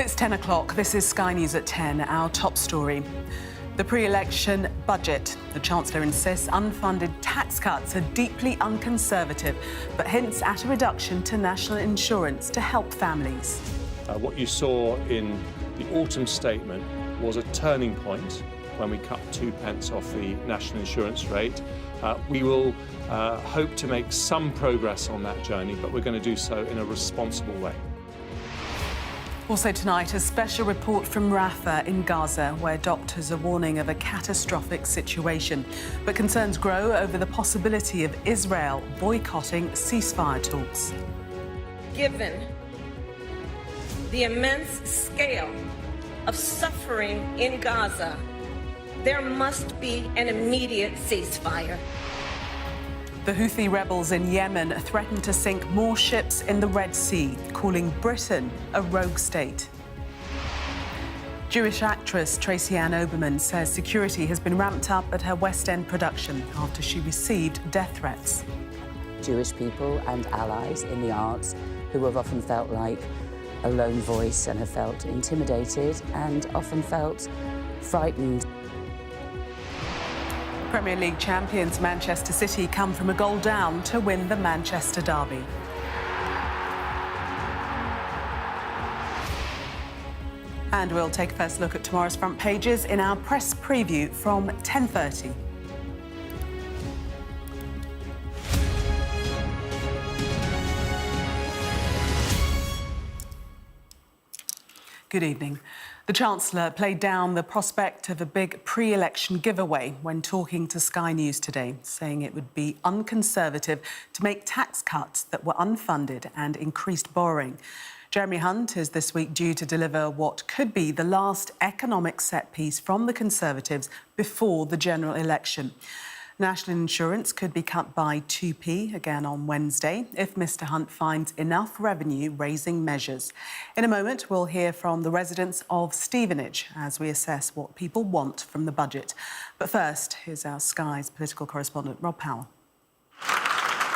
It's 10 o'clock. This is Sky News at 10. Our top story. The pre-election budget. The Chancellor insists unfunded tax cuts are deeply unconservative, but hints at a reduction to national insurance to help families. What you saw in the autumn statement was a turning point when we cut 2p off the national insurance rate. We will hope to make some progress on that journey, but we're going to do so in a responsible way. Also tonight, a special report from Rafah in Gaza, where doctors are warning of a catastrophic situation. But concerns grow over the possibility of Israel boycotting ceasefire talks. Given the immense scale of suffering in Gaza, there must be an immediate ceasefire. The Houthi rebels in Yemen threaten to sink more ships in the Red Sea, calling Britain a rogue state. Jewish actress Tracy Ann Oberman says security has been ramped up at her West End production after she received death threats. Jewish people and allies in the arts who have often felt like a lone voice and have felt intimidated and often felt frightened. Premier League champions Manchester City come from a goal down to win the Manchester derby. And we'll take a first look at tomorrow's front pages in our press preview from 10:30. Good evening. The Chancellor played down the prospect of a big pre-election giveaway when talking to Sky News today, saying it would be unconservative to make tax cuts that were unfunded and increased borrowing. Jeremy Hunt is this week due to deliver what could be the last economic set piece from the Conservatives before the general election. National insurance could be cut by 2p again on Wednesday if Mr Hunt finds enough revenue-raising measures. In a moment, we'll hear from the residents of Stevenage as we assess what people want from the budget. But first, here's our Sky's political correspondent, Rob Powell.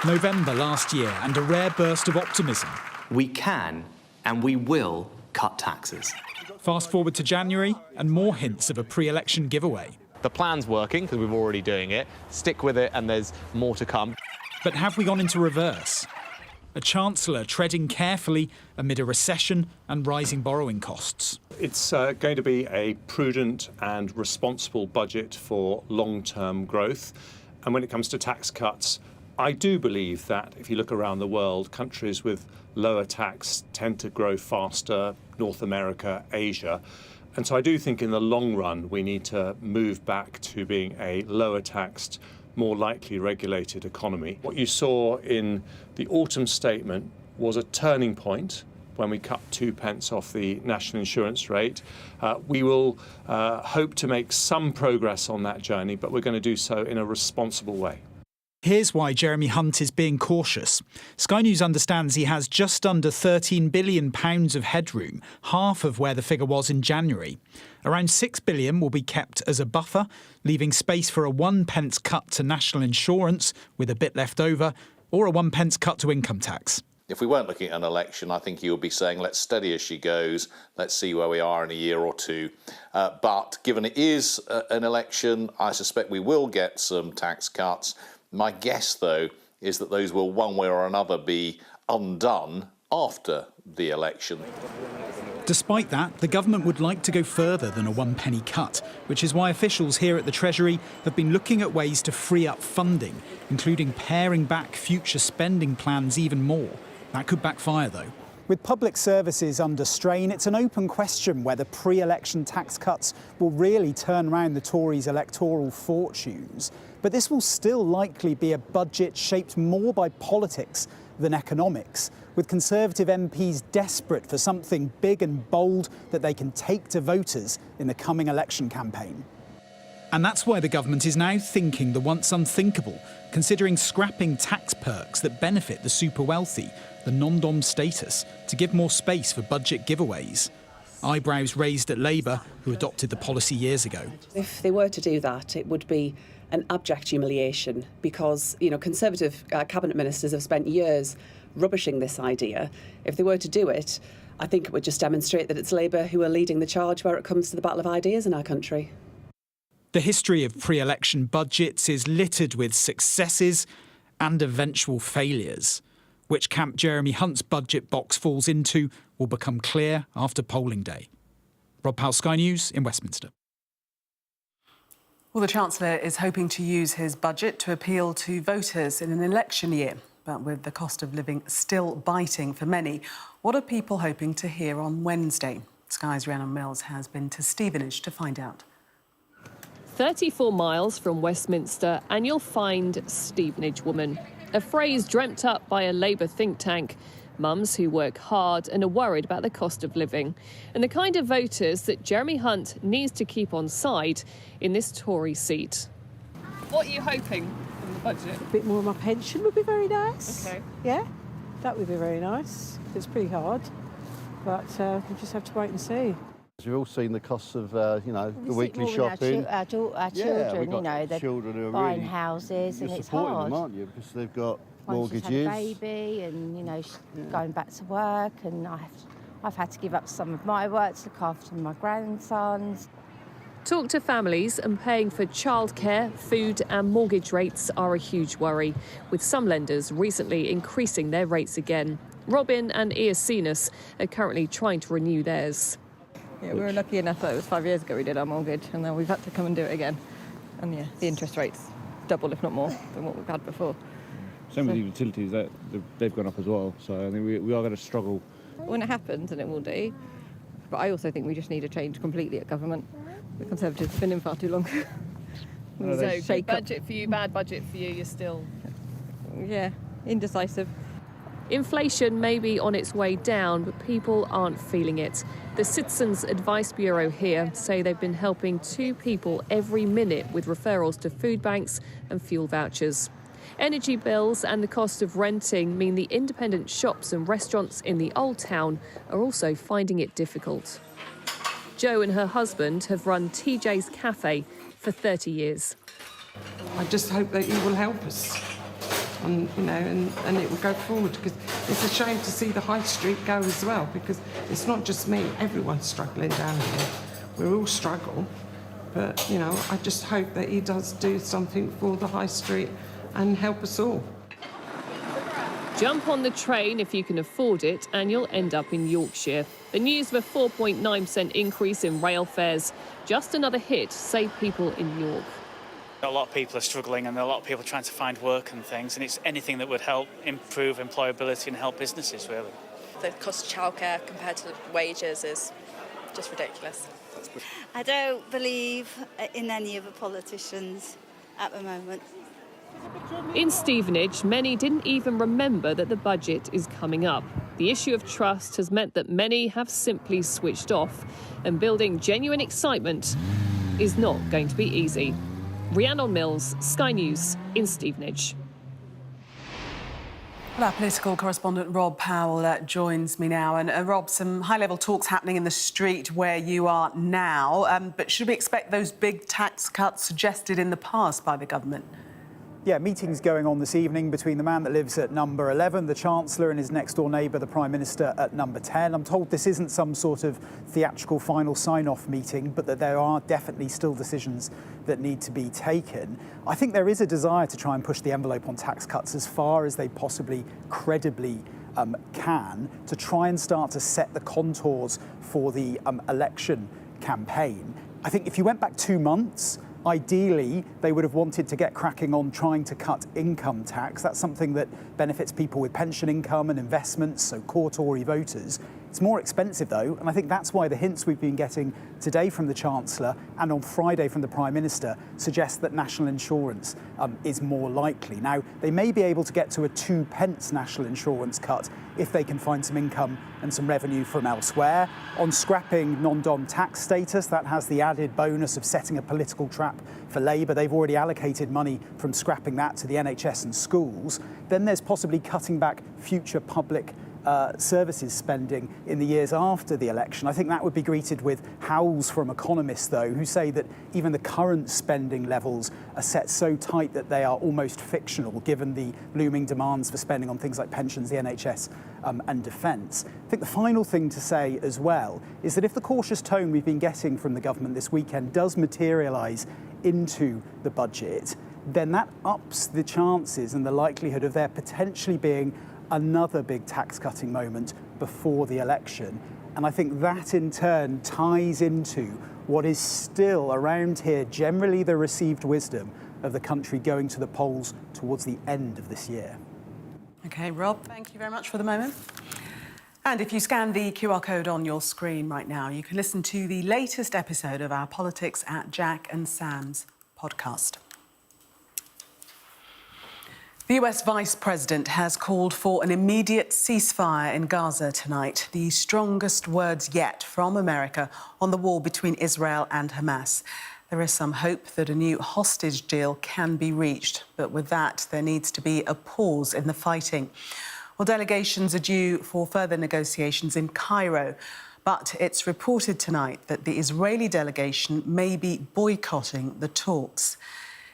November last year and a rare burst of optimism. We can and we will cut taxes. Fast forward to January and more hints of a pre-election giveaway. The plan's working because we're already doing it. Stick with it and there's more to come. But have we gone into reverse? A Chancellor treading carefully amid a recession and rising borrowing costs. It's going to be a prudent and responsible budget for long-term growth. And when it comes to tax cuts, I do believe that if you look around the world, countries with lower tax tend to grow faster, North America, Asia. And so I do think in the long run, we need to move back to being a lower taxed, more lightly regulated economy. What you saw in the autumn statement was a turning point when we cut 2p off the national insurance rate. We will hope to make some progress on that journey, but we're going to do so in a responsible way. Here's why Jeremy Hunt is being cautious. Sky News understands he has just under £13 billion of headroom, half of where the figure was in January. Around £6 billion will be kept as a buffer, leaving space for a 1p cut to national insurance, with a bit left over, or a 1p cut to income tax. If we weren't looking at an election, I think he would be saying, let's steady as she goes, let's see where we are in a year or two. But given it is an election, I suspect we will get some tax cuts. My guess, though, is that those will one way or another be undone after the election. Despite that, the government would like to go further than a 1p cut, which is why officials here at the Treasury have been looking at ways to free up funding, including paring back future spending plans even more. That could backfire, though. With public services under strain, it's an open question whether pre-election tax cuts will really turn round the Tories' electoral fortunes. But this will still likely be a budget shaped more by politics than economics, with Conservative MPs desperate for something big and bold that they can take to voters in the coming election campaign. And that's why the government is now thinking the once unthinkable, considering scrapping tax perks that benefit the super wealthy, the non-dom status, to give more space for budget giveaways. Eyebrows raised at Labour, who adopted the policy years ago. If they were to do that, it would be an abject humiliation because, Conservative cabinet ministers have spent years rubbishing this idea. If they were to do it, I think it would just demonstrate that it's Labour who are leading the charge where it comes to the battle of ideas in our country. The history of pre-election budgets is littered with successes and eventual failures. Which camp Jeremy Hunt's budget box falls into will become clear after polling day. Rob Powell, Sky News in Westminster. Well, the Chancellor is hoping to use his budget to appeal to voters in an election year. But with the cost of living still biting for many, what are people hoping to hear on Wednesday? Sky's Rhiannon Mills has been to Stevenage to find out. 34 miles from Westminster and you'll find Stevenage woman, a phrase dreamt up by a Labour think tank. Mums who work hard and are worried about the cost of living, and the kind of voters that Jeremy Hunt needs to keep on side in this Tory seat. What are you hoping from the budget? A bit more of my pension would be very nice. OK. Yeah, that would be very nice. It's pretty hard, but we'll just have to wait and see. We've all seen the costs of, the weekly shopping. Our children, they're children who are buying really, houses and you're it's supporting hard. them, aren't you? Because they've got One's just mortgages. had a baby and, going back to work, and I've had to give up some of my work to look after my grandsons. Talk to families, and paying for childcare, food and mortgage rates are a huge worry, with some lenders recently increasing their rates again. Robin and Iacinus are currently trying to renew theirs. Yeah, we were lucky enough that it was 5 years ago we did our mortgage, and then we've had to come and do it again. And yeah, the interest rate's double, if not more, than what we've had before. Same with the utilities, they've gone up as well. So I think we are going to struggle. When it happens, and it will do, but I also think we just need a change completely at government. The Conservatives have been in far too long. So good budget for you, bad budget for you, you're still... Yeah, indecisive. Inflation may be on its way down, but people aren't feeling it. The Citizens Advice Bureau here say they've been helping 2 people every minute with referrals to food banks and fuel vouchers. Energy bills and the cost of renting mean the independent shops and restaurants in the Old Town are also finding it difficult. Jo and her husband have run TJ's Cafe for 30 years. I just hope that you will help us. And it will go forward, because it's a shame to see the high street go as well, because it's not just me, everyone's struggling down here. We all struggle, but I just hope that he does do something for the high street and help us all. Jump on the train if you can afford it and you'll end up in Yorkshire. The news of a 4.9% increase in rail fares, just another hit, say people in York. A lot of people are struggling, and there are a lot of people trying to find work and things, and it's anything that would help improve employability and help businesses, really. The cost of childcare compared to wages is just ridiculous. I don't believe in any of the politicians at the moment. In Stevenage, many didn't even remember that the budget is coming up. The issue of trust has meant that many have simply switched off, and building genuine excitement is not going to be easy. Rhiannon Mills, Sky News in Stevenage. Well, our political correspondent Rob Powell joins me now. And Rob, some high-level talks happening in the street where you are now. But should we expect those big tax cuts suggested in the past by the government? Yeah, meetings going on this evening between the man that lives at number 11, the Chancellor, and his next-door neighbour, the Prime Minister, at number 10. I'm told this isn't some sort of theatrical final sign-off meeting, but that there are definitely still decisions that need to be taken. I think there is a desire to try and push the envelope on tax cuts as far as they possibly credibly can, to try and start to set the contours for the election campaign. I think if you went back 2 months, ideally, they would have wanted to get cracking on trying to cut income tax. That's something that benefits people with pension income and investments, so core Tory voters. It's more expensive, though, and I think that's why the hints we've been getting today from the Chancellor and on Friday from the Prime Minister suggest that national insurance is more likely. Now, they may be able to get to a 2p national insurance cut if they can find some income and some revenue from elsewhere. On scrapping non-dom tax status, that has the added bonus of setting a political trap for Labour. They've already allocated money from scrapping that to the NHS and schools. Then there's possibly cutting back future public services spending in the years after the election. I think that would be greeted with howls from economists, though, who say that even the current spending levels are set so tight that they are almost fictional, given the looming demands for spending on things like pensions, the NHS, and defence. I think the final thing to say as well is that if the cautious tone we've been getting from the government this weekend does materialise into the budget, then that ups the chances and the likelihood of there potentially being another big tax-cutting moment before the election. And I think that in turn ties into what is still around here generally the received wisdom of the country going to the polls towards the end of this year. OK, Rob, thank you very much for the moment. And if you scan the QR code on your screen right now, you can listen to the latest episode of our Politics at Jack and Sam's podcast. The US Vice President has called for an immediate ceasefire in Gaza tonight, the strongest words yet from America on the war between Israel and Hamas. There is some hope that a new hostage deal can be reached, but with that, there needs to be a pause in the fighting. Well, delegations are due for further negotiations in Cairo, but it's reported tonight that the Israeli delegation may be boycotting the talks.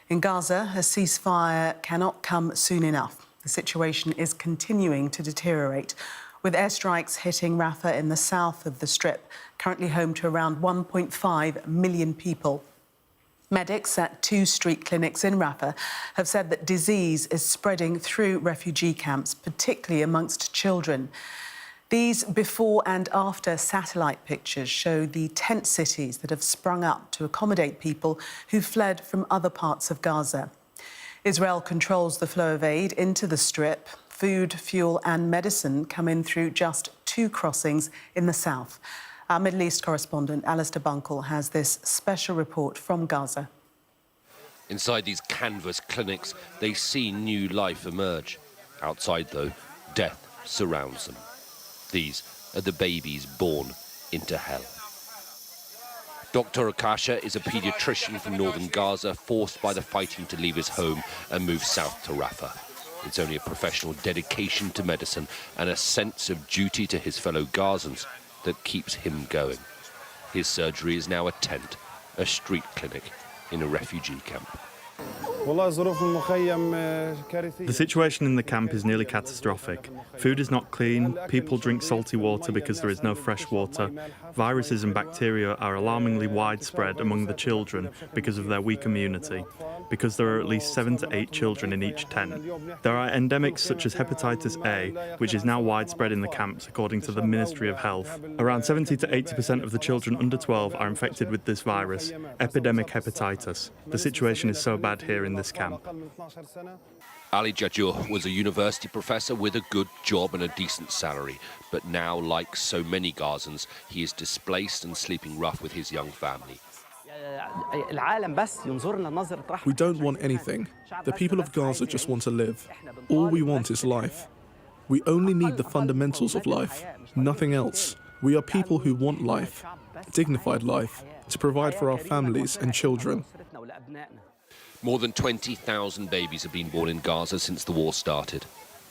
In Gaza, a ceasefire cannot come soon enough. The situation is continuing to deteriorate, with airstrikes hitting Rafah in the south of the Strip, currently home to around 1.5 million people. Medics at 2 street clinics in Rafah have said that disease is spreading through refugee camps, particularly amongst children. These before and after satellite pictures show the tent cities that have sprung up to accommodate people who fled from other parts of Gaza. Israel controls the flow of aid into the Strip. Food, fuel and medicine come in through just 2 crossings in the south. Our Middle East correspondent, Alistair Bunkle, has this special report from Gaza. Inside these canvas clinics, they see new life emerge. Outside, though, death surrounds them. These are the babies born into hell. Dr. Akasha is a paediatrician from northern Gaza, forced by the fighting to leave his home and move south to Rafah. It's only a professional dedication to medicine and a sense of duty to his fellow Gazans that keeps him going. His surgery is now a tent, a street clinic in a refugee camp. The situation in the camp is nearly catastrophic. Food is not clean, people drink salty water because there is no fresh water. Viruses and bacteria are alarmingly widespread among the children because of their weak immunity, because there are at least 7 to 8 children in each tent. There are endemics such as hepatitis A, which is now widespread in the camps according to the Ministry of Health. Around 70 to 80% of the children under 12 are infected with this virus, epidemic hepatitis. The situation is so bad here in this camp. Ali Jajur was a university professor with a good job and a decent salary, but now, like so many Gazans, he is displaced and sleeping rough with his young family. We don't want anything. The people of Gaza just want to live. All we want is life. We only need the fundamentals of life, nothing else. We are people who want life, dignified life, to provide for our families and children. More than 20,000 babies have been born in Gaza since the war started.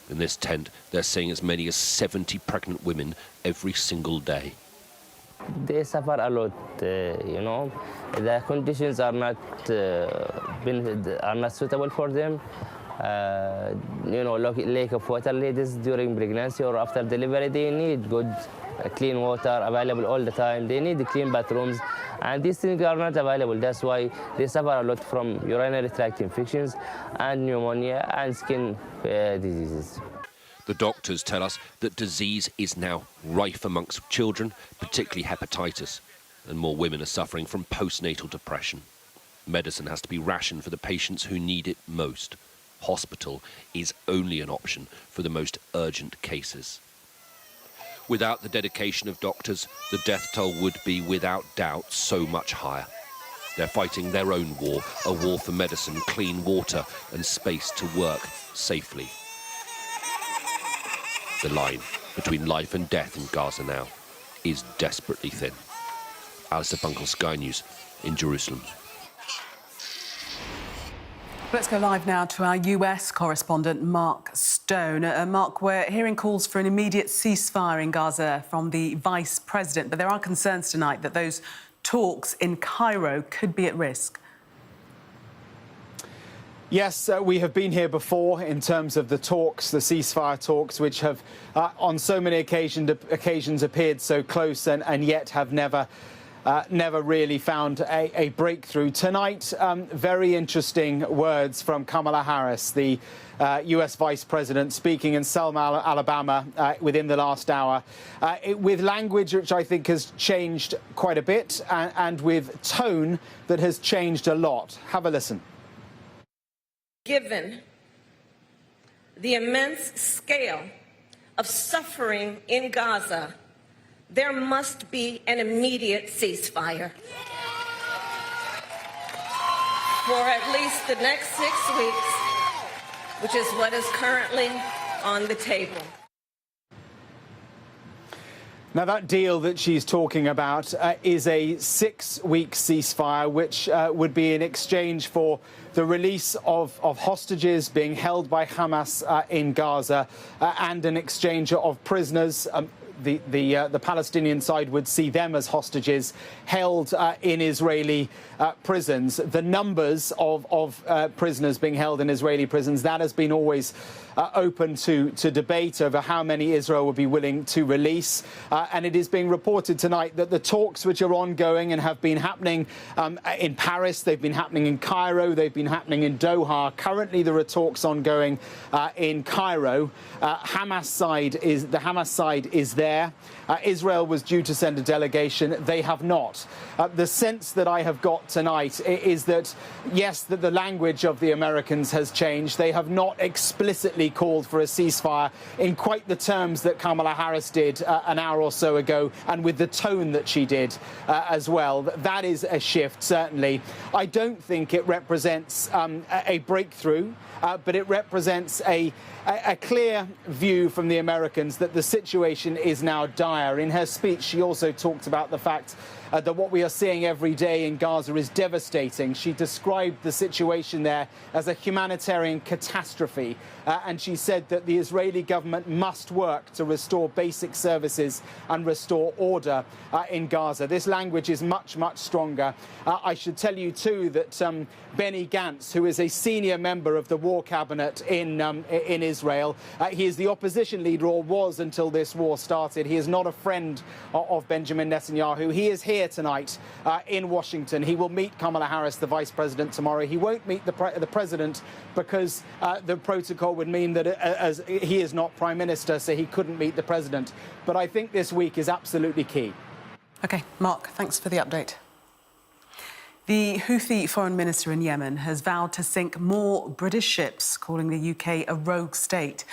In this tent, they're seeing as many as 70 pregnant women every single day. They suffer a lot, you know. The conditions are not suitable for them. You know, lack of water. Ladies during pregnancy or after delivery, they need good, clean water available all the time. They need clean bathrooms, and these things are not available. That's why they suffer a lot from urinary tract infections and pneumonia and skin diseases. The doctors tell us that disease is now rife amongst children, particularly hepatitis, and more women are suffering from postnatal depression. Medicine has to be rationed for the patients who need it most. Hospital is only an option for the most urgent cases. Without the dedication of doctors, the death toll would be, without doubt, so much higher. They're fighting their own war, a war for medicine, clean water, and space to work safely. The line between life and death in Gaza now is desperately thin. Alistair Bunkle, Sky News, in Jerusalem. Let's go live now to our US correspondent, Mark Stone. Mark, we're hearing calls for an immediate ceasefire in Gaza from the Vice President, but there are concerns tonight that those talks in Cairo could be at risk. Yes, we have been here before in terms of the talks, the ceasefire talks, which have on so many occasions appeared so close and yet have never really found a breakthrough. Tonight, very interesting words from Kamala Harris, the US Vice President, speaking in Selma, Alabama, within the last hour, with language which I think has changed quite a bit and with tone that has changed a lot. Have a listen. Given the immense scale of suffering in Gaza, there must be an immediate ceasefire. For at least the next 6 weeks, which is what is currently on the table. Now, that deal that she's talking about is a 6-week ceasefire, which would be in exchange for the release of hostages being held by Hamas in Gaza and an exchange of prisoners. The Palestinian side would see them as hostages held in Israeli prisons. The numbers of prisoners being held in Israeli prisons, that has been always open to debate over how many Israel would be willing to release. And it is being reported tonight that the talks which are ongoing and have been happening in Paris, they've been happening in Cairo, they've been happening in Doha. Currently, there are talks ongoing in Cairo. The Hamas side is there. Israel was due to send a delegation. They have not. The sense that I have got tonight is that, yes, that the language of the Americans has changed. They have not explicitly called for a ceasefire in quite the terms that Kamala Harris did an hour or so ago, and with the tone that she did as well. That is a shift, certainly. I don't think it represents a breakthrough, but it represents a clear view from the Americans that the situation is now dire. In her speech, she also talked about the fact that what we are seeing every day in Gaza is devastating. She described the situation there as a humanitarian catastrophe, and she said that the Israeli government must work to restore basic services and restore order in Gaza. This language is much, much stronger. I should tell you, too, that Benny Gantz, who is a senior member of the war cabinet in Israel, he is the opposition leader, or was until this war started. He is not a friend of Benjamin Netanyahu. He is here tonight in Washington. He will meet Kamala Harris, the vice president, tomorrow. He won't meet the president because the protocol would mean that as he is not prime minister, so he couldn't meet the president. But I think this week is absolutely key. OK, Mark, thanks for the update. The Houthi foreign minister in Yemen has vowed to sink more British ships, calling the UK a rogue state.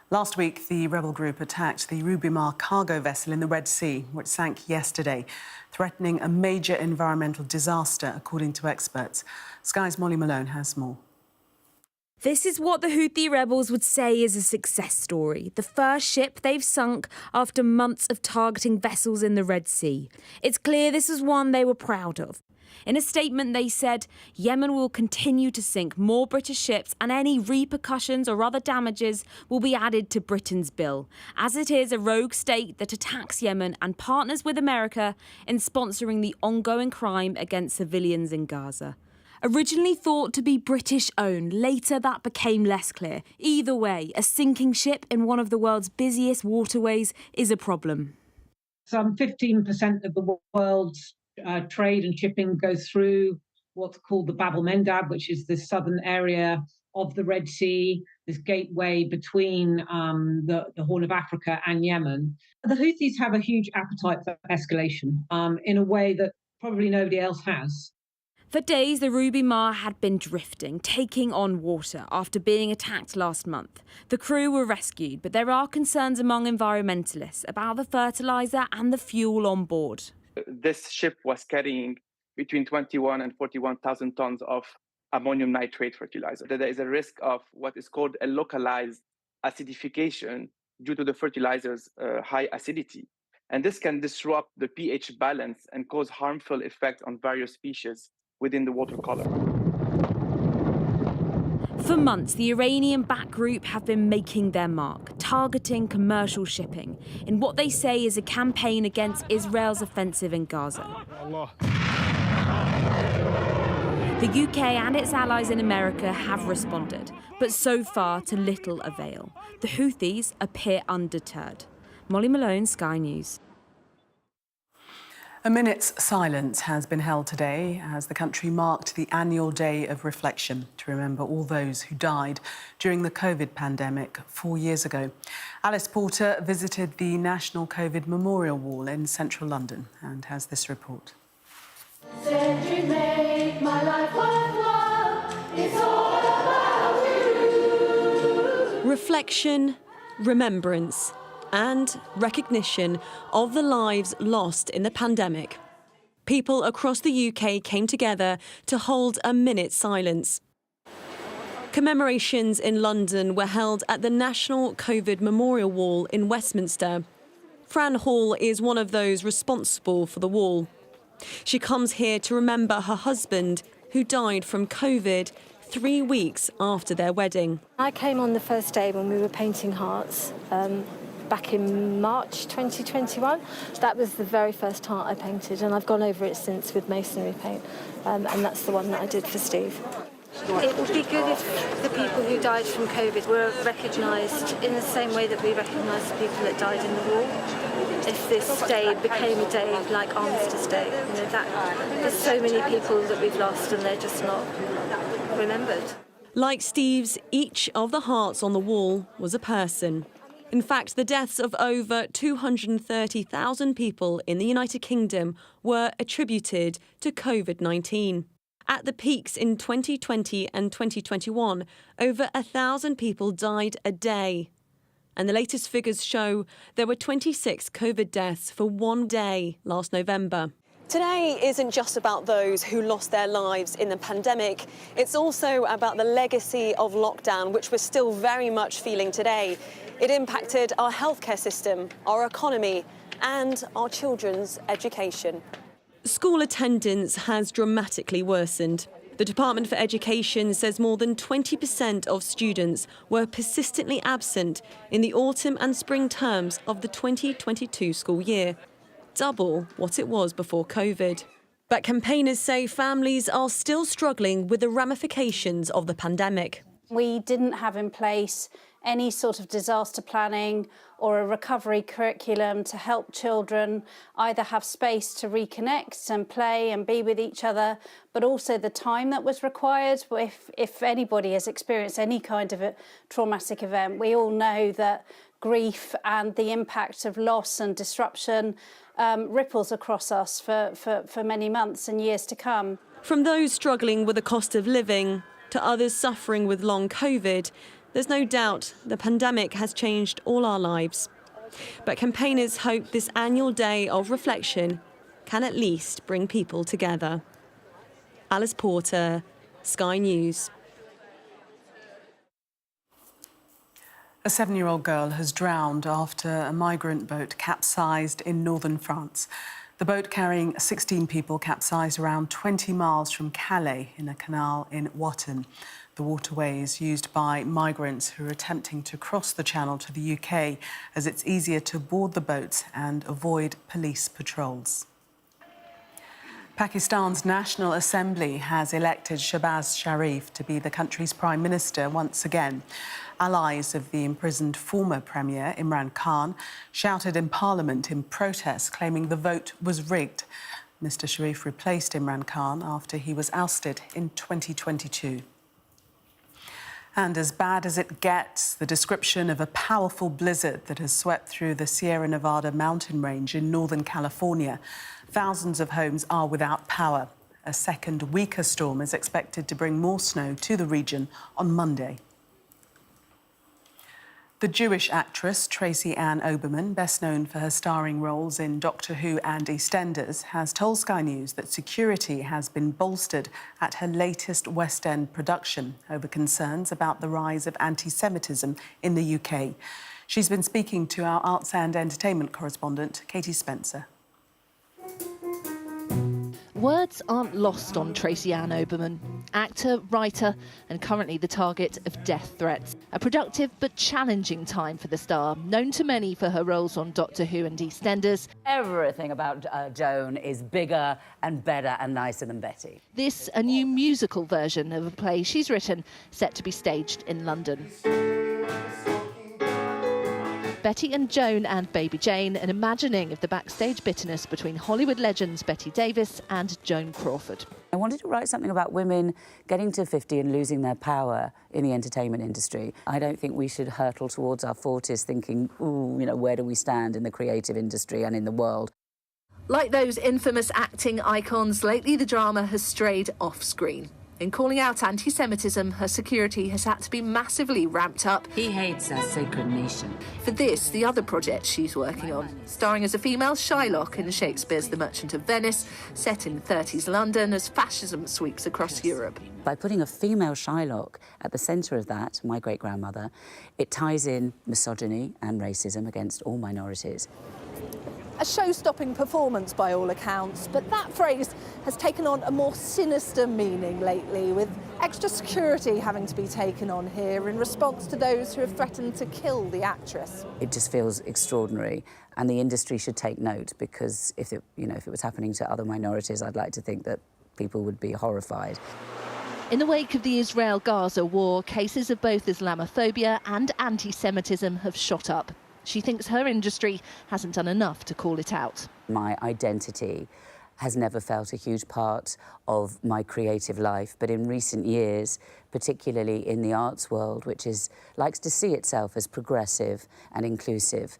Last week, the rebel group attacked the Rubimar cargo vessel in the Red Sea, which sank yesterday, threatening a major environmental disaster, according to experts. Sky's Molly Malone has more. This is what the Houthi rebels would say is a success story. The first ship they've sunk after months of targeting vessels in the Red Sea. It's clear this is one they were proud of. In a statement, they said, Yemen will continue to sink more British ships and any repercussions or other damages will be added to Britain's bill, as it is a rogue state that attacks Yemen and partners with America in sponsoring the ongoing crime against civilians in Gaza. Originally thought to be British-owned, later that became less clear. Either way, a sinking ship in one of the world's busiest waterways is a problem. Some 15% of the world's trade and shipping goes through what's called the Bab el-Mandeb, which is the southern area of the Red Sea, this gateway between the Horn of Africa and Yemen. The Houthis have a huge appetite for escalation in a way that probably nobody else has. For days, the Rubimar had been drifting, taking on water after being attacked last month. The crew were rescued, but there are concerns among environmentalists about the fertiliser and the fuel on board. This ship was carrying between 21 and 41,000 tons of ammonium nitrate fertilizer. There is a risk of what is called a localized acidification due to the fertilizer's high acidity. And this can disrupt the pH balance and cause harmful effects on various species within the water column. For months, the Iranian-backed group have been making their mark, targeting commercial shipping in what they say is a campaign against Israel's offensive in Gaza. The UK and its allies in America have responded, but so far to little avail. The Houthis appear undeterred. Molly Malone, Sky News. A minute's silence has been held today as the country marked the annual day of reflection to remember all those who died during the COVID pandemic 4 years ago. Alice Porter visited the National COVID Memorial Wall in central London and has this report. Reflection, remembrance, and recognition of the lives lost in the pandemic. People across the UK came together to hold a minute's silence. Commemorations in London were held at the National COVID Memorial Wall in Westminster. Fran Hall is one of those responsible for the wall. She comes here to remember her husband, who died from COVID 3 weeks after their wedding. I came on the first day when we were painting hearts. Back in March 2021. That was the very first heart I painted, and I've gone over it since with masonry paint, and that's the one that I did for Steve. It would be good if the people who died from COVID were recognised in the same way that we recognise the people that died in the war. If this day became a day like Armistice Day, there's so many people that we've lost and they're just not remembered. Like Steve's, each of the hearts on the wall was a person. In fact, the deaths of over 230,000 people in the United Kingdom were attributed to COVID-19. At the peaks in 2020 and 2021, over 1,000 people died a day. And the latest figures show there were 26 COVID deaths for one day last November. Today isn't just about those who lost their lives in the pandemic. It's also about the legacy of lockdown, which we're still very much feeling today. It impacted our healthcare system, our economy, and our children's education. School attendance has dramatically worsened. The Department for Education says more than 20% of students were persistently absent in the autumn and spring terms of the 2022 school year, double what it was before COVID. But campaigners say families are still struggling with the ramifications of the pandemic. We didn't have in place any sort of disaster planning or a recovery curriculum to help children either have space to reconnect and play and be with each other, but also the time that was required. If anybody has experienced any kind of a traumatic event, we all know that grief and the impact of loss and disruption ripples across us for many months and years to come. From those struggling with the cost of living to others suffering with long COVID, there's no doubt the pandemic has changed all our lives. But campaigners hope this annual day of reflection can at least bring people together. Alice Porter, Sky News. A 7-year-old girl has drowned after a migrant boat capsized in northern France. The boat carrying 16 people capsized around 20 miles from Calais in a canal in Watton. The waterway is used by migrants who are attempting to cross the channel to the UK, as it's easier to board the boats and avoid police patrols. Pakistan's National Assembly has elected Shehbaz Sharif to be the country's Prime Minister once again. Allies of the imprisoned former Premier Imran Khan shouted in Parliament in protest, claiming the vote was rigged. Mr Sharif replaced Imran Khan after he was ousted in 2022. And as bad as it gets, the description of a powerful blizzard that has swept through the Sierra Nevada mountain range in Northern California. Thousands of homes are without power. A second, weaker storm is expected to bring more snow to the region on Monday. The Jewish actress Tracy Ann Oberman, best known for her starring roles in Doctor Who and EastEnders, has told Sky News that security has been bolstered at her latest West End production over concerns about the rise of anti-Semitism in the UK. She's been speaking to our arts and entertainment correspondent, Katie Spencer. Words aren't lost on Tracy Ann Oberman, actor, writer, and currently the target of death threats. A productive but challenging time for the star, known to many for her roles on Doctor Who and EastEnders. Everything about Joan is bigger and better and nicer than Betty. This, a new musical version of a play she's written, set to be staged in London. Betty and Joan and Baby Jane, an imagining of the backstage bitterness between Hollywood legends Betty Davis and Joan Crawford. I wanted to write something about women getting to 50 and losing their power in the entertainment industry. I don't think we should hurtle towards our 40s thinking, ooh, you know, where do we stand in the creative industry and in the world? Like those infamous acting icons, lately the drama has strayed off-screen. In calling out anti-Semitism, her security has had to be massively ramped up. He hates our sacred nation. For this, the other project she's working on, starring as a female Shylock in Shakespeare's The Merchant of Venice, set in 30s London as fascism sweeps across Europe. By putting a female Shylock at the centre of that, my great-grandmother, it ties in misogyny and racism against all minorities. A show-stopping performance by all accounts, but that phrase has taken on a more sinister meaning lately, with extra security having to be taken on here in response to those who have threatened to kill the actress. It just feels extraordinary, and the industry should take note, because if it was happening to other minorities, I'd like to think that people would be horrified. In the wake of the Israel-Gaza war, cases of both Islamophobia and anti-Semitism have shot up. She thinks her industry hasn't done enough to call it out. My identity has never felt a huge part of my creative life, but in recent years, particularly in the arts world, which likes to see itself as progressive and inclusive,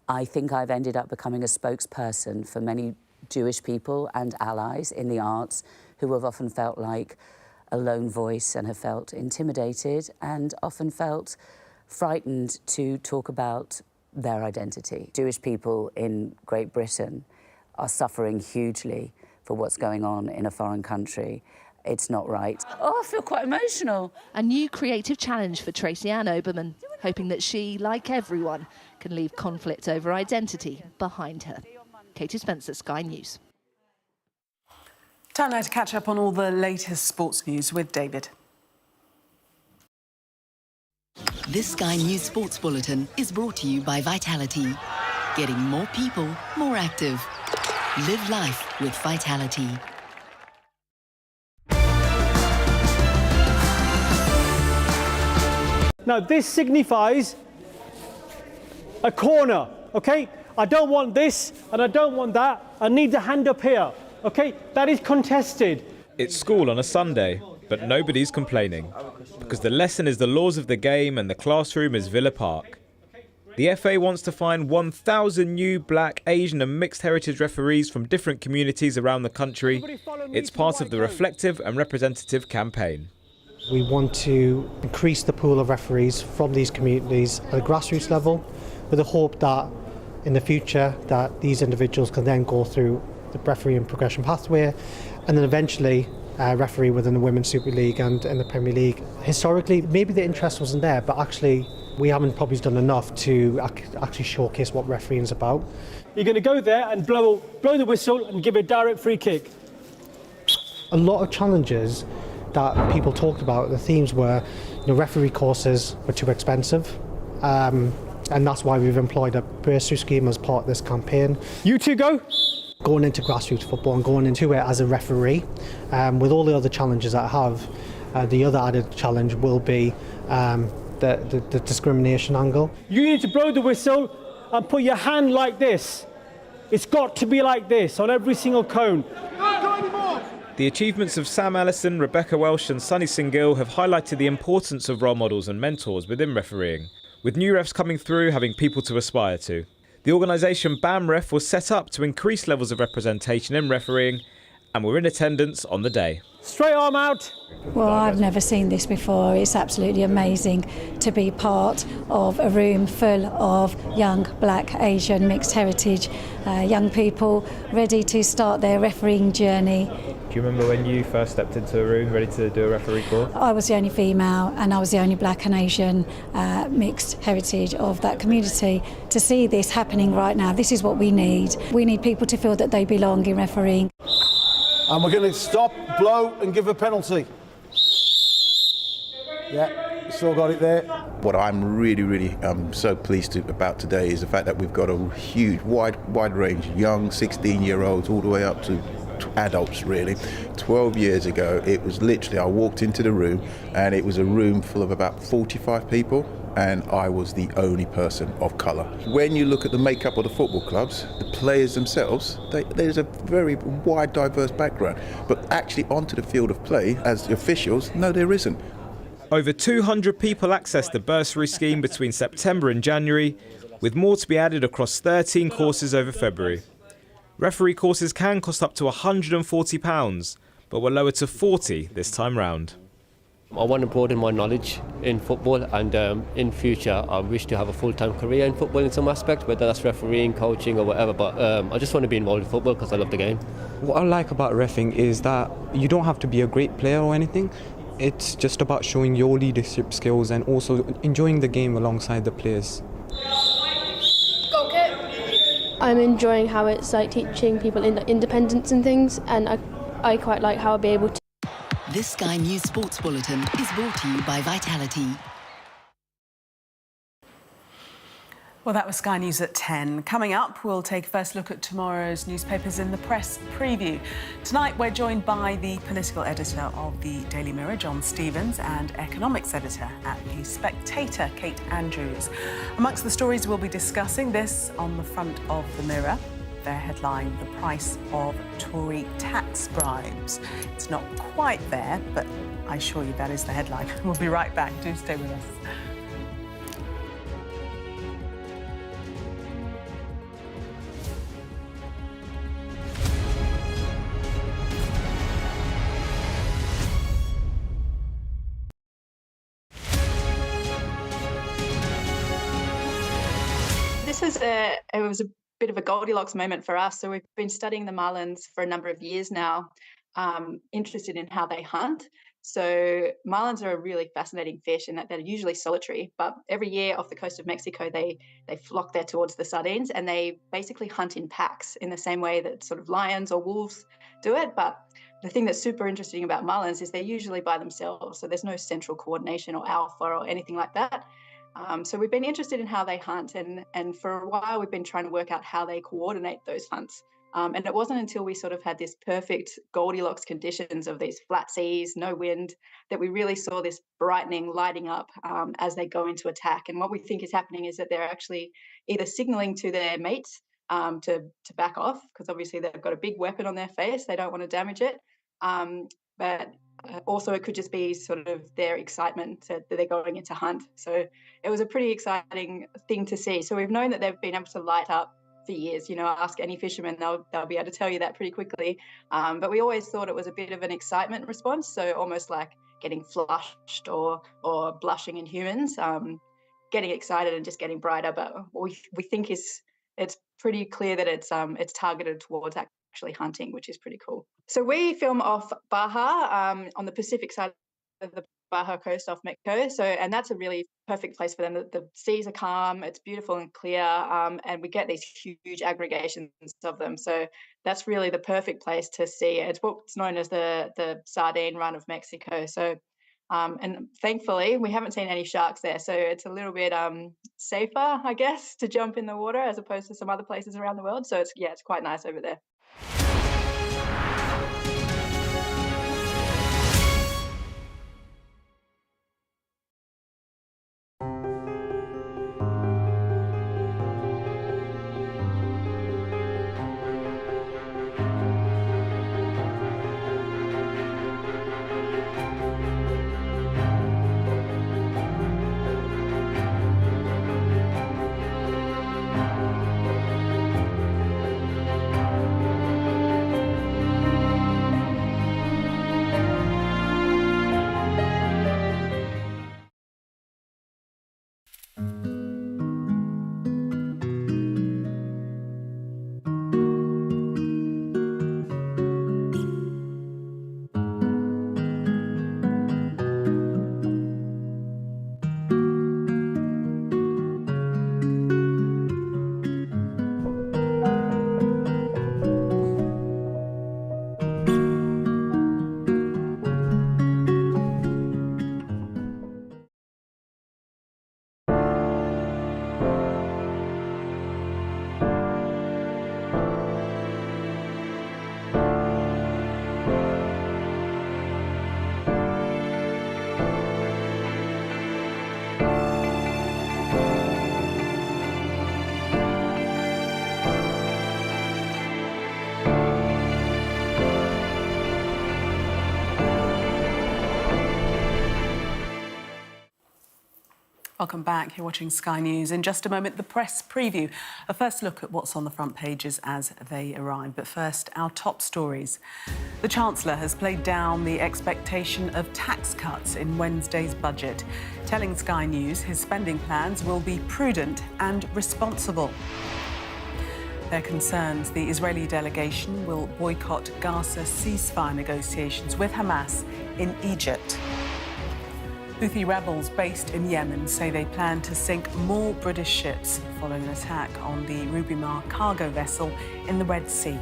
I think I've ended up becoming a spokesperson for many Jewish people and allies in the arts who have often felt like a lone voice and have felt intimidated and often felt frightened to talk about their identity. Jewish people in Great Britain are suffering hugely for what's going on in a foreign country. It's not right. Oh, I feel quite emotional. A new creative challenge for Tracy Ann Oberman, hoping that she, like everyone, can leave conflict over identity behind her. Katie Spencer, Sky News. Time now to catch up on all the latest sports news with David. This Sky News Sports Bulletin is brought to you by Vitality. Getting more people more active. Live life with Vitality. Now this signifies a corner, okay? I don't want this and I don't want that. I need the hand up here, okay? That is contested. It's school on a Sunday, but nobody's complaining, because the lesson is the laws of the game and the classroom is Villa Park. The FA wants to find 1,000 new black, Asian and mixed heritage referees from different communities around the country. It's part of the reflective and representative campaign. We want to increase the pool of referees from these communities at a grassroots level, with the hope that in the future that these individuals can then go through the refereeing progression pathway and then eventually referee within the Women's Super League and in the Premier League. Historically, maybe the interest wasn't there, but actually we haven't probably done enough to actually showcase what refereeing is about. You're going to go there and blow the whistle and give a direct free kick. A lot of challenges that people talked about, the themes were, referee courses were too expensive, and that's why we've employed a bursary scheme as part of this campaign. You two go. Going into grassroots football and going into it as a referee, with all the other challenges that I have, the other added challenge will be the discrimination angle. You need to blow the whistle and put your hand like this. It's got to be like this on every single cone. The achievements of Sam Allison, Rebecca Welsh and Sunny Singill have highlighted the importance of role models and mentors within refereeing, with new refs coming through having people to aspire to. The organisation BAMREF was set up to increase levels of representation in refereeing, and were in attendance on the day. Straight arm out. Well, I've never seen this before. It's absolutely amazing to be part of a room full of young black, Asian, mixed heritage young people ready to start their refereeing journey. Do you remember when you first stepped into a room ready to do a referee course? I was the only female and I was the only black and Asian mixed heritage of that community. To see this happening right now, this is what we need. We need people to feel that they belong in refereeing. And we're going to stop, blow and give a penalty. Yeah, still got it there. What I'm really so pleased about today is the fact that we've got a huge, wide range, young 16-year-olds all the way up to adults, really. 12 years ago, it was literally, I walked into the room and it was a room full of about 45 people, and I was the only person of colour. When you look at the makeup of the football clubs, the players themselves, there's a very wide, diverse background. But actually onto the field of play, as the officials, no, there isn't. Over 200 people accessed the bursary scheme between September and January, with more to be added across 13 courses over February. Referee courses can cost up to £140, but were lowered to £40 this time round. I want to broaden my knowledge in football, and in future I wish to have a full-time career in football in some aspect, whether that's refereeing, coaching or whatever, but I just want to be involved in football because I love the game. What I like about reffing is that you don't have to be a great player or anything. It's just about showing your leadership skills and also enjoying the game alongside the players. I'm enjoying how it's like teaching people independence and things, and I quite like how I'll be able to. This Sky News Sports Bulletin is brought to you by Vitality. Well, that was Sky News at 10. Coming up, we'll take a first look at tomorrow's newspapers in the press preview. Tonight, we're joined by the political editor of the Daily Mirror, John Stevens, and economics editor at The Spectator, Kate Andrews. Amongst the stories we'll be discussing, this on the front of the Mirror. Their headline, the price of Tory tax bribes. It's not quite there, but I assure you that is the headline. We'll be right back. Do stay with us. It was a bit of a Goldilocks moment for us. So we've been studying the marlins for a number of years now, interested in how they hunt. So marlins are a really fascinating fish in that they're usually solitary, but every year off the coast of Mexico, they flock there towards the sardines, and they basically hunt in packs in the same way that sort of lions or wolves do it. But the thing that's super interesting about marlins is they're usually by themselves. So there's no central coordination or alpha or anything like that. So we've been interested in how they hunt, and for a while we've been trying to work out how they coordinate those hunts. And it wasn't until we sort of had this perfect Goldilocks conditions of these flat seas, no wind, that we really saw this brightening, lighting up as they go into attack. And what we think is happening is that they're actually either signaling to their mates to back off, because obviously they've got a big weapon on their face, they don't want to damage it. But also it could just be sort of their excitement that they're going into hunt. So it was a pretty exciting thing to see. So we've known that they've been able to light up for years. You know, ask any fisherman, they'll be able to tell you that pretty quickly. But we always thought it was a bit of an excitement response, so almost like getting flushed or blushing in humans, getting excited and just getting brighter. But what we think is it's pretty clear that it's targeted towards actually hunting, which is pretty cool. So we film off Baja on the Pacific side of the Baja coast off Mexico. So, and that's a really perfect place for them. The seas are calm, it's beautiful and clear, and we get these huge aggregations of them. So that's really the perfect place to see it. It's what's known as the sardine run of Mexico. So, and thankfully we haven't seen any sharks there. So it's a little bit safer, I guess, to jump in the water as opposed to some other places around the world. So it's quite nice over there. Welcome back. You're watching Sky News. In just a moment, the press preview. A first look at what's on the front pages as they arrive. But first, our top stories. The Chancellor has played down the expectation of tax cuts in Wednesday's budget, telling Sky News his spending plans will be prudent and responsible. There are concerns the Israeli delegation will boycott Gaza ceasefire negotiations with Hamas in Egypt. Houthi rebels based in Yemen say they plan to sink more British ships following an attack on the Rubimar cargo vessel in the Red Sea.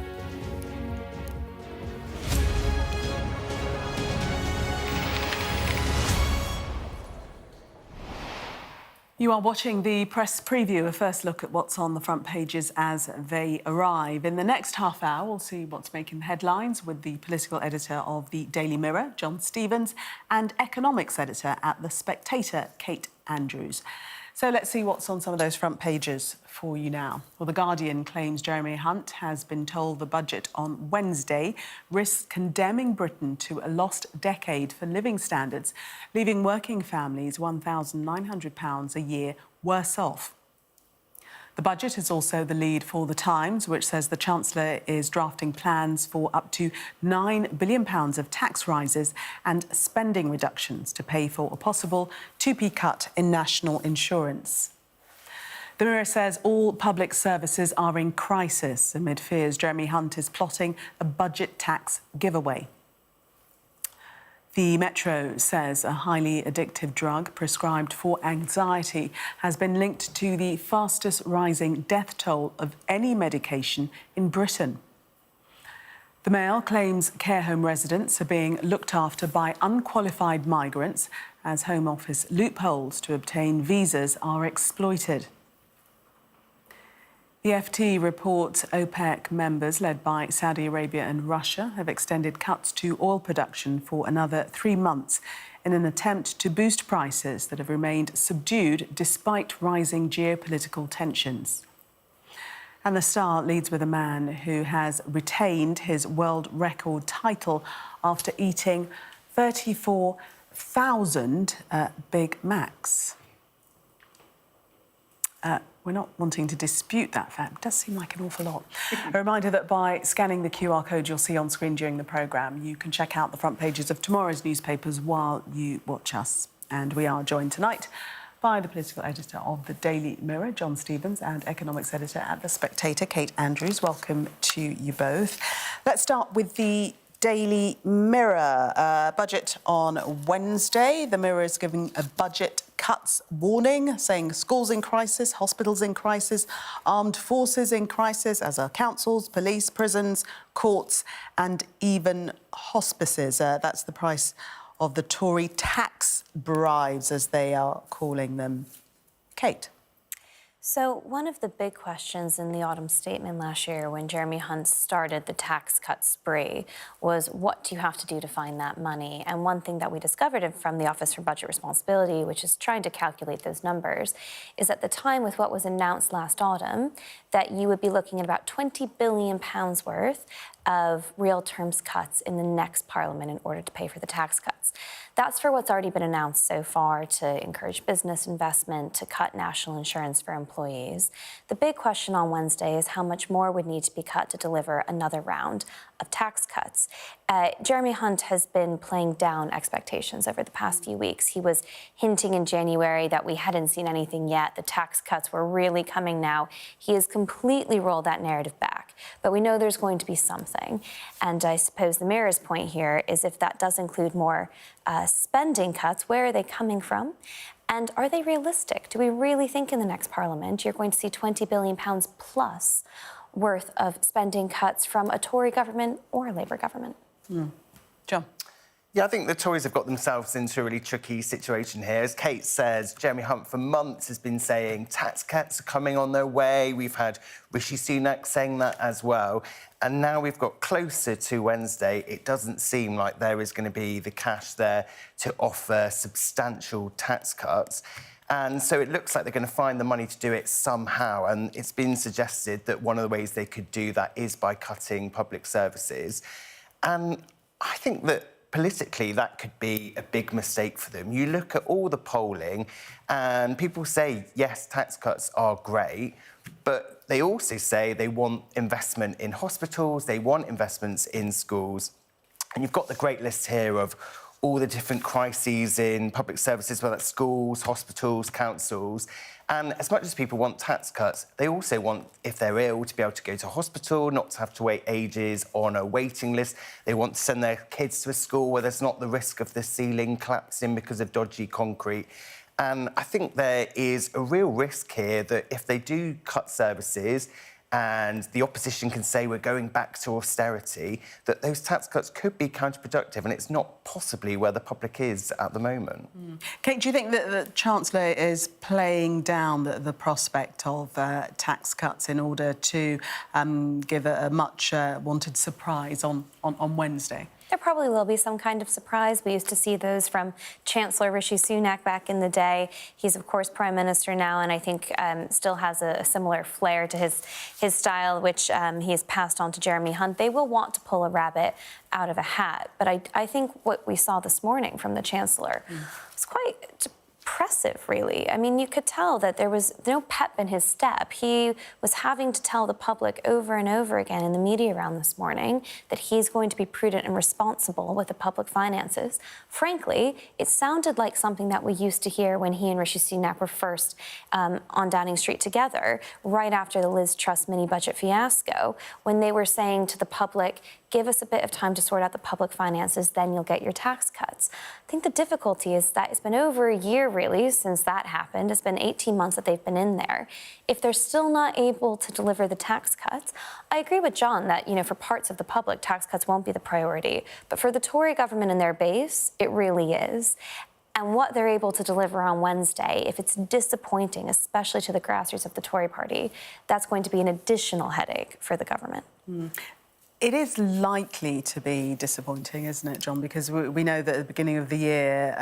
You are watching the press preview, a first look at what's on the front pages as they arrive. In the next half hour, we'll see what's making headlines with the political editor of the Daily Mirror, John Stevens, and economics editor at The Spectator, Kate Andrews. So let's see what's on some of those front pages for you now. Well, The Guardian claims Jeremy Hunt has been told the budget on Wednesday risks condemning Britain to a lost decade for living standards, leaving working families £1,900 a year worse off. The budget is also the lead for The Times, which says the Chancellor is drafting plans for up to £9 billion of tax rises and spending reductions to pay for a possible 2p cut in national insurance. The Mirror says all public services are in crisis amid fears Jeremy Hunt is plotting a budget tax giveaway. The Metro says a highly addictive drug prescribed for anxiety has been linked to the fastest rising death toll of any medication in Britain. The Mail claims care home residents are being looked after by unqualified migrants as Home Office loopholes to obtain visas are exploited. The FT reports OPEC members, led by Saudi Arabia and Russia, have extended cuts to oil production for another 3 months in an attempt to boost prices that have remained subdued despite rising geopolitical tensions. And The Star leads with a man who has retained his world record title after eating 34,000 Big Macs. We're not wanting to dispute that fact. It does seem like an awful lot. A reminder that by scanning the QR code you'll see on screen during the programme, you can check out the front pages of tomorrow's newspapers while you watch us. And we are joined tonight by the political editor of the Daily Mirror, John Stevens, and economics editor at The Spectator, Kate Andrews. Welcome to you both. Let's start with the Daily Mirror. Budget on Wednesday. The Mirror is giving a budget cuts warning, saying schools in crisis, hospitals in crisis, armed forces in crisis, as are councils, police, prisons, courts and even hospices. That's the price of the Tory tax bribes, as they are calling them. Kate. So one of the big questions in the autumn statement last year when Jeremy Hunt started the tax cut spree was, what do you have to do to find that money? And one thing that we discovered from the Office for Budget Responsibility, which is trying to calculate those numbers, is at the time with what was announced last autumn, that you would be looking at about £20 billion worth of real terms cuts in the next Parliament in order to pay for the tax cuts. That's for what's already been announced so far to encourage business investment, to cut national insurance for employees. The big question on Wednesday is how much more would need to be cut to deliver another round of tax cuts. Jeremy Hunt has been playing down expectations over the past few weeks. He was hinting in January that we hadn't seen anything yet. The tax cuts were really coming now. He has completely rolled that narrative back. But we know there's going to be something. And I suppose the Mirror's point here is if that does include more spending cuts, where are they coming from? And are they realistic? Do we really think in the next Parliament you're going to see £20 billion plus worth of spending cuts from a Tory government or a Labour government? John. Yeah, I think the Tories have got themselves into a really tricky situation here. As Kate says, Jeremy Hunt for months has been saying tax cuts are coming on their way. We've had Rishi Sunak saying that as well. And now we've got closer to Wednesday. It doesn't seem like there is going to be the cash there to offer substantial tax cuts. And so it looks like they're going to find the money to do it somehow. And it's been suggested that one of the ways they could do that is by cutting public services. And I think that But politically, that could be a big mistake for them. You look at all the polling and people say, yes, tax cuts are great, but they also say they want investment in hospitals, they want investments in schools. And you've got the great list here of all the different crises in public services, whether that's schools, hospitals, councils. And as much as people want tax cuts, they also want, if they're ill, to be able to go to hospital, not to have to wait ages on a waiting list. They want to send their kids to a school where there's not the risk of the ceiling collapsing because of dodgy concrete. And I think there is a real risk here that if they do cut services and the opposition can say we're going back to austerity, that those tax cuts could be counterproductive, and it's not possibly where the public is at the moment. Kate, do you think that the Chancellor is playing down the prospect of tax cuts in order to give a much wanted surprise on Wednesday? There probably will be some kind of surprise. We used to see those from Chancellor Rishi Sunak back in the day. He's, of course, Prime Minister now, and I think still has a similar flair to his style, which he has passed on to Jeremy Hunt. They will want to pull a rabbit out of a hat. But I think what we saw this morning from the Chancellor was quite impressive, really. I mean, you could tell that there was no pep in his step. He was having to tell the public over and over again in the media round this morning that he's going to be prudent and responsible with the public finances. Frankly, it sounded like something that we used to hear when he and Rishi Sunak were first on Downing Street together, right after the Liz Truss mini-budget fiasco, when they were saying to the public, give us a bit of time to sort out the public finances, then you'll get your tax cuts. I think the difficulty is that it's been over a year, really, since that happened. It's been 18 months that they've been in there. If they're still not able to deliver the tax cuts, I agree with John that, for parts of the public, tax cuts won't be the priority. But for the Tory government and their base, it really is. And what they're able to deliver on Wednesday, if it's disappointing, especially to the grassroots of the Tory party, that's going to be an additional headache for the government. It is likely to be disappointing, isn't it, John? Because we know that at the beginning of the year,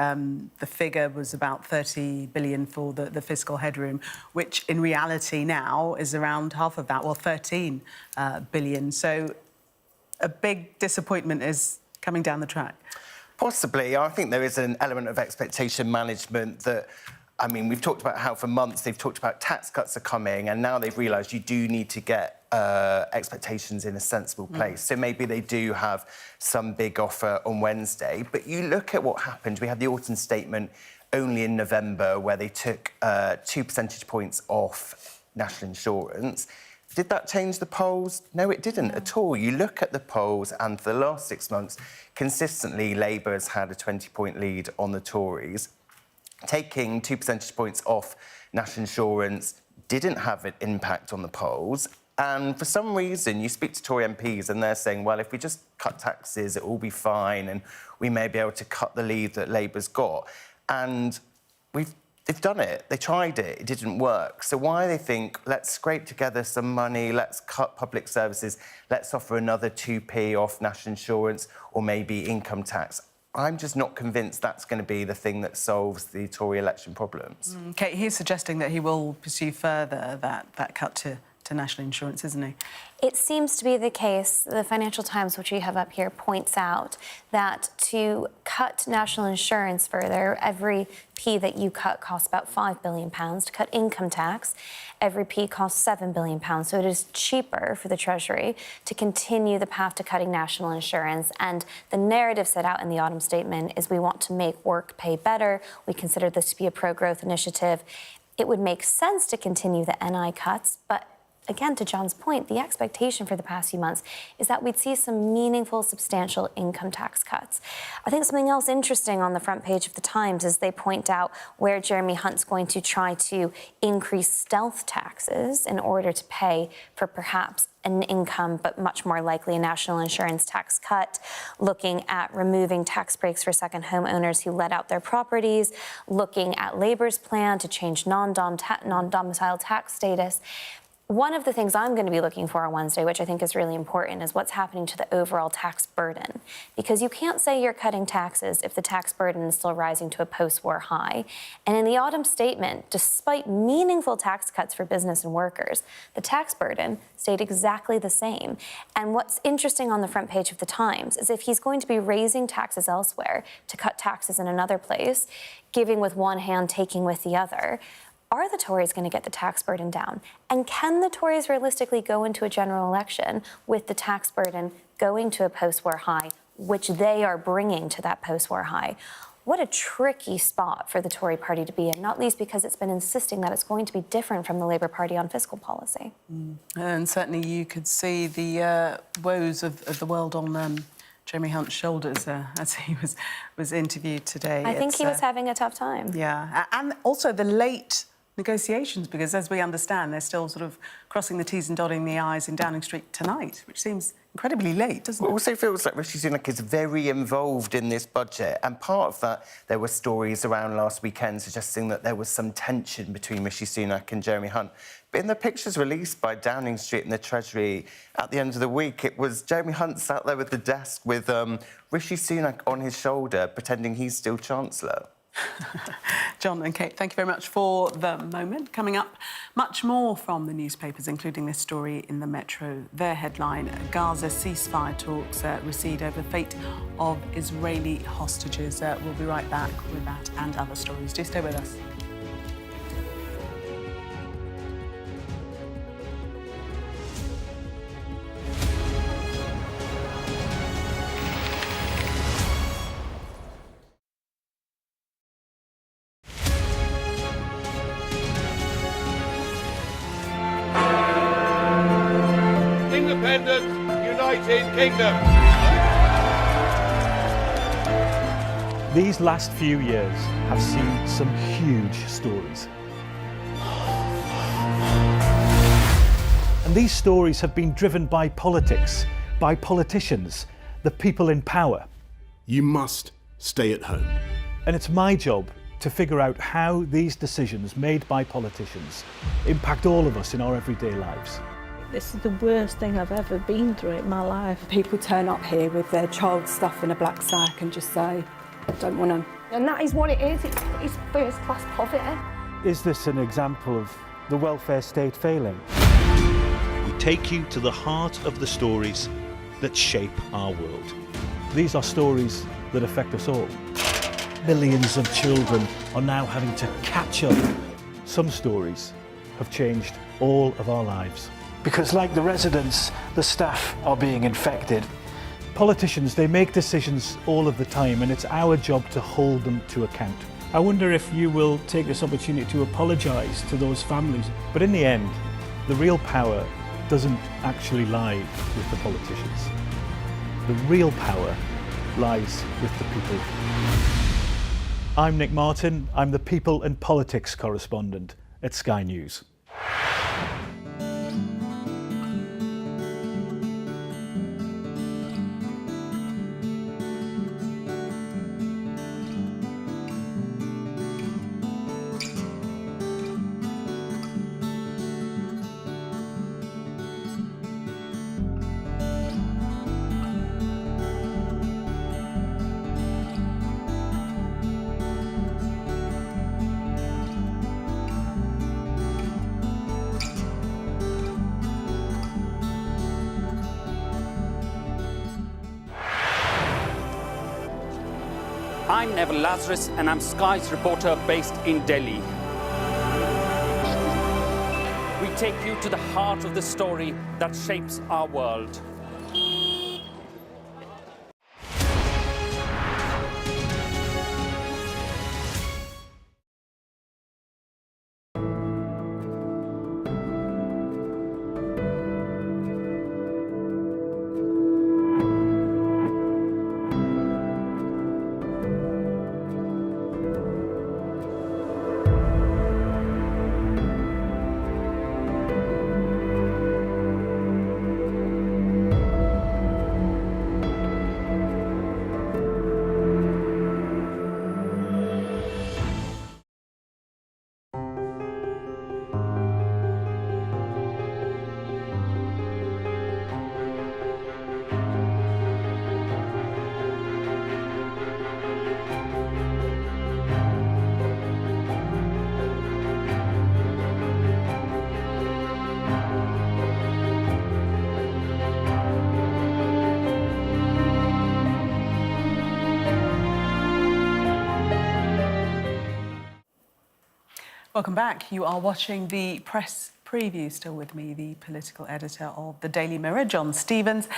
the figure was about 30 billion for the fiscal headroom, which in reality now is around half of that, well, 13 billion. So a big disappointment is coming down the track. Possibly. I think there is an element of expectation management that, I mean, we've talked about how for months they've talked about tax cuts are coming, and now they've realised you do need to get expectations in a sensible place. So maybe they do have some big offer on Wednesday. But you look at what happened. We had the Autumn Statement only in November where they took 2 percentage points off national insurance. Did that change the polls? No, it didn't at all. You look at the polls, and for the last 6 months, consistently, Labour has had a 20-point lead on the Tories. Taking 2 percentage points off national insurance didn't have an impact on the polls. And for some reason, you speak to Tory MPs and they're saying, well, if we just cut taxes, it will be fine and we may be able to cut the lead that Labour's got. And they've done it. They tried it. It didn't work. So why they think, let's scrape together some money, let's cut public services, let's offer another 2p off national insurance or maybe income tax. I'm just not convinced that's going to be the thing that solves the Tory election problems. Kate, he's suggesting that he will pursue further that cut to national insurance, isn't he? It seems to be the case. The Financial Times, which we have up here, points out that to cut national insurance further, every p that you cut costs about £5 billion. To cut income tax, every p costs £7 billion. So it is cheaper for the Treasury to continue the path to cutting national insurance. And the narrative set out in the Autumn Statement is we want to make work pay better. We consider this to be a pro-growth initiative. It would make sense to continue the NI cuts, but again, to John's point, the expectation for the past few months is that we'd see some meaningful, substantial income tax cuts. I think something else interesting on the front page of the Times is they point out where Jeremy Hunt's going to try to increase stealth taxes in order to pay for perhaps an income, but much more likely a national insurance tax cut, looking at removing tax breaks for second homeowners who let out their properties, looking at Labour's plan to change non-domicile tax status. One of the things I'm going to be looking for on Wednesday, which I think is really important, is what's happening to the overall tax burden. Because you can't say you're cutting taxes if the tax burden is still rising to a post-war high. And in the autumn statement, despite meaningful tax cuts for business and workers, the tax burden stayed exactly the same. And what's interesting on the front page of the Times is if he's going to be raising taxes elsewhere to cut taxes in another place, giving with one hand, taking with the other, are the Tories going to get the tax burden down? And can the Tories realistically go into a general election with the tax burden going to a post-war high, which they are bringing to that post-war high? What a tricky spot for the Tory party to be in, not least because it's been insisting that it's going to be different from the Labour Party on fiscal policy. And certainly you could see the woes of the world on Jeremy Hunt's shoulders as he was interviewed today. I think he was having a tough time. Yeah, and also the late negotiations, because as we understand, they're still sort of crossing the T's and dotting the I's in Downing Street tonight, which seems incredibly late, doesn't it? It also feels like Rishi Sunak is very involved in this budget, and part of that, there were stories around last weekend suggesting that there was some tension between Rishi Sunak and Jeremy Hunt. But in the pictures released by Downing Street and the Treasury at the end of the week, it was Jeremy Hunt sat there with the desk with Rishi Sunak on his shoulder, pretending he's still Chancellor. John and Kate, thank you very much for the moment. Coming up, much more from the newspapers, including this story in the Metro. Their headline, Gaza ceasefire talks recede over fate of Israeli hostages. We'll be right back with that and other stories. Do stay with us. United Kingdom. These last few years have seen some huge stories. And these stories have been driven by politics, by politicians, the people in power. You must stay at home. And it's my job to figure out how these decisions made by politicians impact all of us in our everyday lives. This is the worst thing I've ever been through in my life. People turn up here with their child stuff in a black sack and just say, I don't want to. And that is what it is. It's first-class poverty. Is this an example of the welfare state failing? We take you to the heart of the stories that shape our world. These are stories that affect us all. Millions of children are now having to catch up. Some stories have changed all of our lives. Because like the residents, the staff are being infected. Politicians, they make decisions all of the time, and it's our job to hold them to account. I wonder if you will take this opportunity to apologise to those families. But in the end, the real power doesn't actually lie with the politicians. The real power lies with the people. I'm Nick Martin. I'm the People and Politics correspondent at Sky News. I'm Neville Lazarus, and I'm Sky's reporter based in Delhi. We take you to the heart of the story that shapes our world. Welcome back. You are watching the press preview. Still with me, the political editor of the Daily Mirror, John Stevens,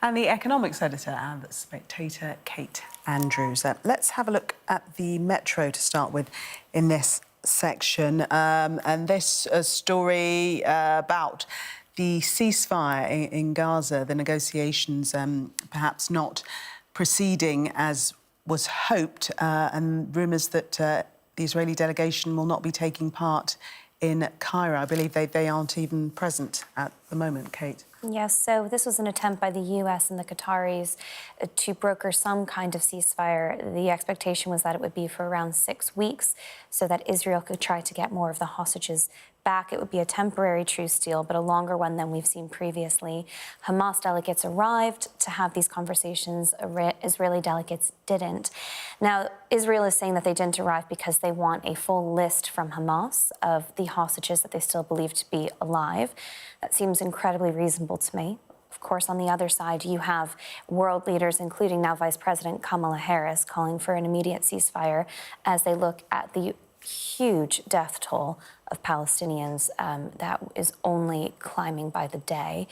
and the economics editor and the Spectator, Kate Andrews. Let's have a look at the Metro to start with in this section. And this story about the ceasefire in Gaza, the negotiations perhaps not proceeding as was hoped, and rumours that the Israeli delegation will not be taking part in Cairo. I believe they aren't even present at the moment, Kate. Yes, so this was an attempt by the US and the Qataris to broker some kind of ceasefire. The expectation was that it would be for around 6 weeks so that Israel could try to get more of the hostages back. It would be a temporary truce deal, but a longer one than we've seen previously. Hamas delegates arrived to have these conversations. Israeli delegates didn't. Now, Israel is saying that they didn't arrive because they want a full list from Hamas of the hostages that they still believe to be alive. That seems incredibly reasonable to me. Of course, on the other side, you have world leaders, including now Vice President Kamala Harris, calling for an immediate ceasefire as they look at the huge death toll of Palestinians that is only climbing by the day.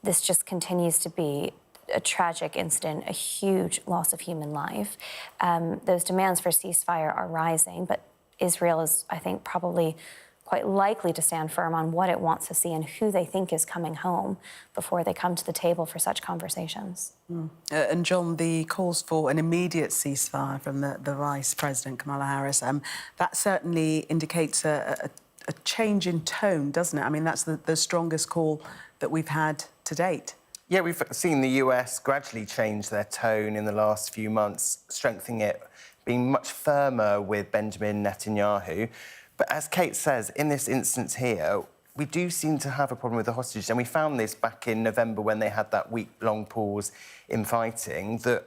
This just continues to be a tragic incident, a huge loss of human life. Those demands for ceasefire are rising, but Israel is, I think, probably quite likely to stand firm on what it wants to see and who they think is coming home before they come to the table for such conversations. And John, the calls for an immediate ceasefire from the Vice President Kamala Harris, that certainly indicates a change in tone, doesn't it? I mean, that's the strongest call that we've had to date. Yeah, we've seen the US gradually change their tone in the last few months, strengthening it, being much firmer with Benjamin Netanyahu. But as Kate says, in this instance here, we do seem to have a problem with the hostages. And we found this back in November when they had that week-long pause in fighting, that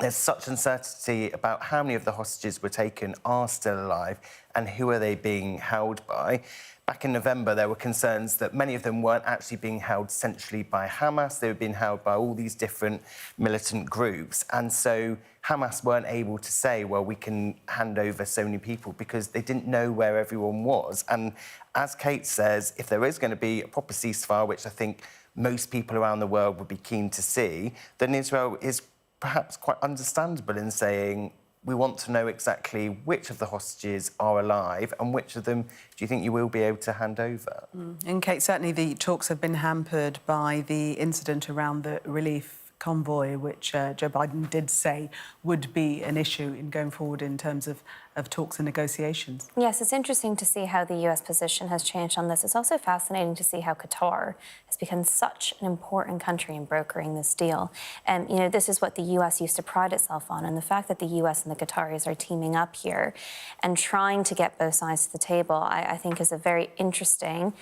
there's such uncertainty about how many of the hostages were taken are still alive and who are they being held by. Back in November, there were concerns that many of them weren't actually being held centrally by Hamas. They were being held by all these different militant groups. And so Hamas weren't able to say, well, we can hand over so many people because they didn't know where everyone was. And as Kate says, if there is going to be a proper ceasefire, which I think most people around the world would be keen to see, then Israel is perhaps quite understandable in saying, we want to know exactly which of the hostages are alive and which of them do you think you will be able to hand over? And Kate, certainly the talks have been hampered by the incident around the relief convoy, which Joe Biden did say would be an issue in going forward in terms of talks and negotiations. Yes, it's interesting to see how the US position has changed on this. It's also fascinating to see how Qatar has become such an important country in brokering this deal. And, you know, this is what the US used to pride itself on. And the fact that the US and the Qataris are teaming up here and trying to get both sides to the table, I think is a very interesting,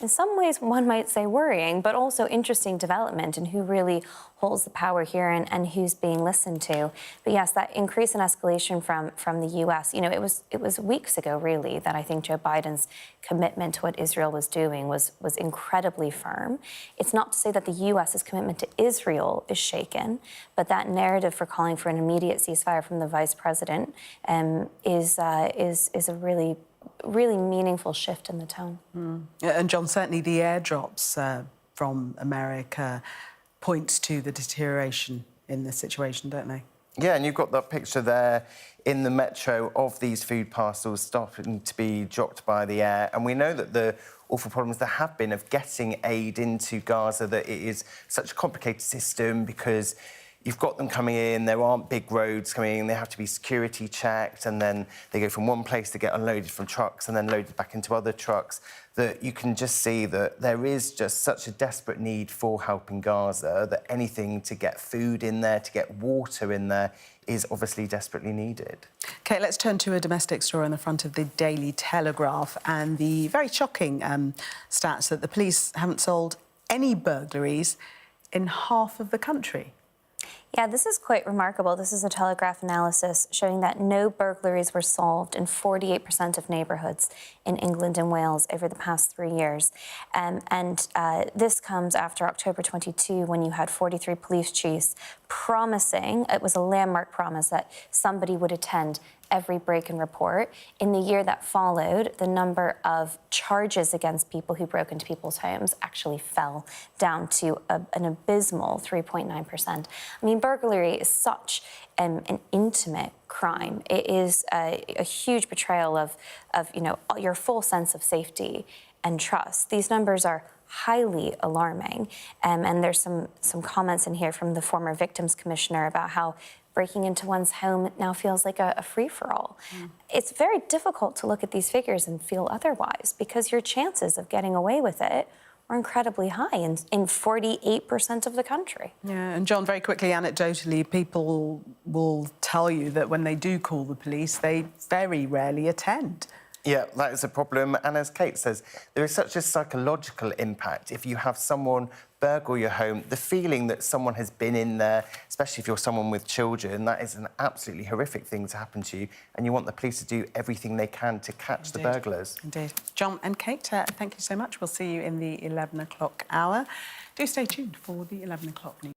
in some ways, one might say worrying, but also interesting development in who really holds the power here and who's being listened to. But yes, that increase in escalation from the US, you know, it was weeks ago, really, that I think Joe Biden's commitment to what Israel was doing was incredibly firm. It's not to say that the US's commitment to Israel is shaken, but that narrative for calling for an immediate ceasefire from the vice president is a really meaningful shift in the tone. And John, certainly the airdrops from America point to the deterioration in this situation, don't they? Yeah, and you've got that picture there in the Metro of these food parcels starting to be dropped by the air. And we know that the awful problems there have been of getting aid into Gaza, that it is such a complicated system because you've got them coming in, there aren't big roads coming in, they have to be security checked, and then they go from one place to get unloaded from trucks and then loaded back into other trucks, that you can just see that there is just such a desperate need for help in Gaza that anything to get food in there, to get water in there, is obviously desperately needed. OK, let's turn to a domestic story on the front of the Daily Telegraph and the very shocking stats that the police haven't solved any burglaries in half of the country. Yeah, this is quite remarkable. This is a Telegraph analysis showing that no burglaries were solved in 48% of neighbourhoods in England and Wales over the past 3 years. This comes after October 22, when you had 43 police chiefs promising, it was a landmark promise, that somebody would attend every break and report. In the year that followed, the number of charges against people who broke into people's homes actually fell down to an abysmal 3.9%. I mean, burglary is such an intimate crime. It is a huge betrayal of your full sense of safety and trust. These numbers are highly alarming. And there's some comments in here from the former victims commissioner about how breaking into one's home now feels like a free-for-all. It's very difficult to look at these figures and feel otherwise because your chances of getting away with it are incredibly high in 48% of the country. Yeah, and John, very quickly, anecdotally, people will tell you that when they do call the police, they very rarely attend. Yeah, that is a problem. And as Kate says, there is such a psychological impact. If you have someone burgle your home, the feeling that someone has been in there, especially if you're someone with children, that is an absolutely horrific thing to happen to you. And you want the police to do everything they can to catch the burglars. Indeed. John and Kate, thank you so much. We'll see you in the 11 o'clock hour. Do stay tuned for the 11 o'clock news.